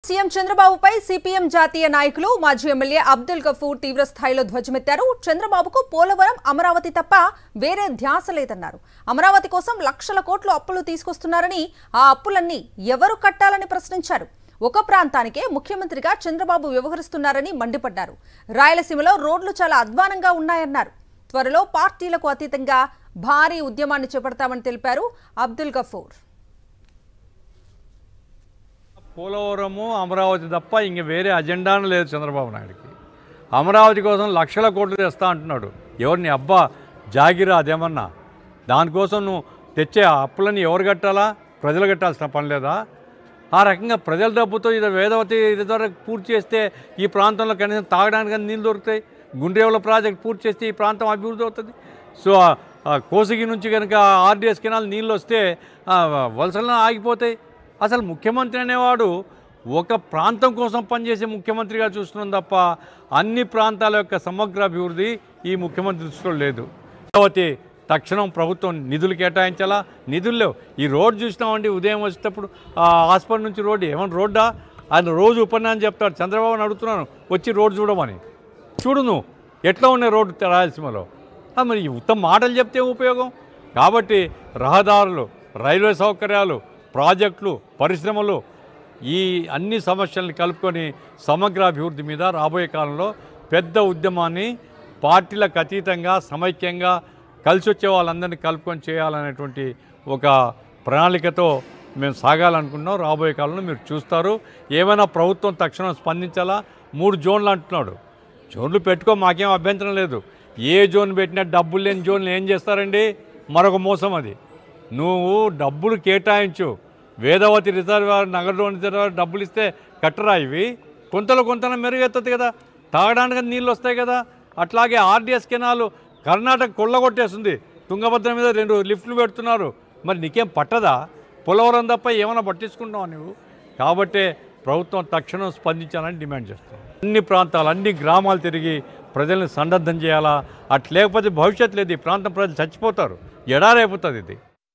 CM చంద్రబాబుపై CPM జాతీయ నాయకులు మాజీ ఎమ్మెల్యే అబ్దుల్ గఫూర్ తీవ్ర స్థాయిలో ధ్వజమెత్తారు. చంద్రబాబుకు పోలవరం, అమరావతి తప్ప వేరే ధ్యాస లేదన్నారు. అమరావతి కోసం లక్షల కోట్లు అప్పులు తీసుకొస్తున్నారని, ఆ అప్పులన్నీ ఎవరు కట్టాలని ప్రశ్నించారు. ఒక ప్రాంతానికే ముఖ్యమంత్రిగా చంద్రబాబు వ్యవహరిస్తున్నారని మండిపడ్డారు. రాయలసీమలో రోడ్లు చాలా అధ్వానంగా ఉన్నాయన్నారు. త్వరలో పార్టీలకు అతీతంగా భారీ ఉద్యమాన్ని చేపడతామని తెలిపారు అబ్దుల్ గఫూర్. పోలవరము, అమరావతి తప్ప ఇంక వేరే అజెండాను లేదు చంద్రబాబు నాయుడికి. అమరావతి కోసం లక్షల కోట్లు తెస్తా అంటున్నాడు. ఎవరిని అబ్బా జాగిరా అదేమన్నా? దానికోసం నువ్వు తెచ్చే అప్పులని ఎవరు కట్టాలా? ప్రజలు కట్టాల్సిన పని లేదా? ఆ రకంగా ప్రజల డబ్బుతో ఇది వేదవతి ఇది ద్వారా పూర్తి చేస్తే ఈ ప్రాంతంలో కనీసం తాగడానికి నీళ్ళు దొరుకుతాయి. గుండ్రేవుల ప్రాజెక్ట్ పూర్తి చేస్తే ఈ ప్రాంతం అభివృద్ధి అవుతుంది. సో కోసిగి నుంచి కనుక ఆర్డీఎస్ కెనాల్ నీళ్ళు వస్తే వలసలను ఆగిపోతాయి. అసలు ముఖ్యమంత్రి అనేవాడు ఒక ప్రాంతం కోసం పనిచేసే ముఖ్యమంత్రిగా చూస్తున్నాం తప్ప అన్ని ప్రాంతాల యొక్క సమగ్ర అభివృద్ధి ఈ ముఖ్యమంత్రి దృష్టిలో లేదు. అమరావతి తక్షణం ప్రభుత్వం నిధులు కేటాయించాలా? నిధులు లేవు. ఈ రోడ్డు చూసినామండి, ఉదయం వచ్చేటప్పుడు హాస్పిటల్ నుంచి రోడ్డు ఏమన్నా రోడ్డా? ఆయన రోజు ఉపన్యాసం చెప్తాడు. చంద్రబాబుని అడుగుతున్నాను వచ్చి రోడ్డు చూడమని. చూడు నువ్వు ఎట్లా ఉన్నాయి రోడ్డు రాయలసీమలో. మరి ఉత్తమ మాటలు చెప్తే ఉపయోగం. కాబట్టి రహదారులు, రైల్వే సౌకర్యాలు, ప్రాజెక్టులు, పరిశ్రమలు, ఈ అన్ని సమస్యల్ని కలుపుకొని సమగ్ర అభివృద్ధి మీద రాబోయే కాలంలో పెద్ద ఉద్యమాన్ని పార్టీలకు అతీతంగా సమైక్యంగా కలిసి వచ్చే వాళ్ళందరినీ కలుపుకొని చేయాలనేటువంటి ఒక ప్రణాళికతో మేము సాగాలనుకుంటున్నాం. రాబోయే కాలంలో మీరు చూస్తారు. ఏమైనా ప్రభుత్వం తక్షణం స్పందించాలా? 3 జోన్లు అంటున్నాడు. జోన్లు పెట్టుకో, మాకేం అభ్యంతరం లేదు. ఏ జోన్ పెట్టినా డబ్బులు లేని జోన్లు ఏం చేస్తారండి? మరొక మోసం అది. నువ్వు డబ్బులు కేటాయించు. వేదవతి రిజర్వాయర్, నగర్లోని రిజర్వాయర్ డబ్బులు ఇస్తే కట్టరా ఇవి? కొంతలో కొంత మెరుగెత్తుంది కదా, తాగడానికి నీళ్ళు వస్తాయి కదా. అట్లాగే ఆర్డీఎస్ కెనాలు కర్ణాటక కొల్లగొట్టేస్తుంది. తుంగభద్ర మీద 2 లిఫ్ట్లు పెడుతున్నారు. మరి నీకేం పట్టదా? పోలవరం తప్ప ఏమైనా పట్టించుకుంటావా నువ్వు? కాబట్టే ప్రభుత్వం తక్షణం స్పందించాలని డిమాండ్ చేస్తాం. అన్ని ప్రాంతాలు, అన్ని గ్రామాలు తిరిగి ప్రజల్ని సందర్ధం చేయాలా? అట్లేకపోతే భవిష్యత్తు లేదు. ఈ ప్రాంతం ప్రజలు చచ్చిపోతారు. ఎడారైపోతుంది ఇది.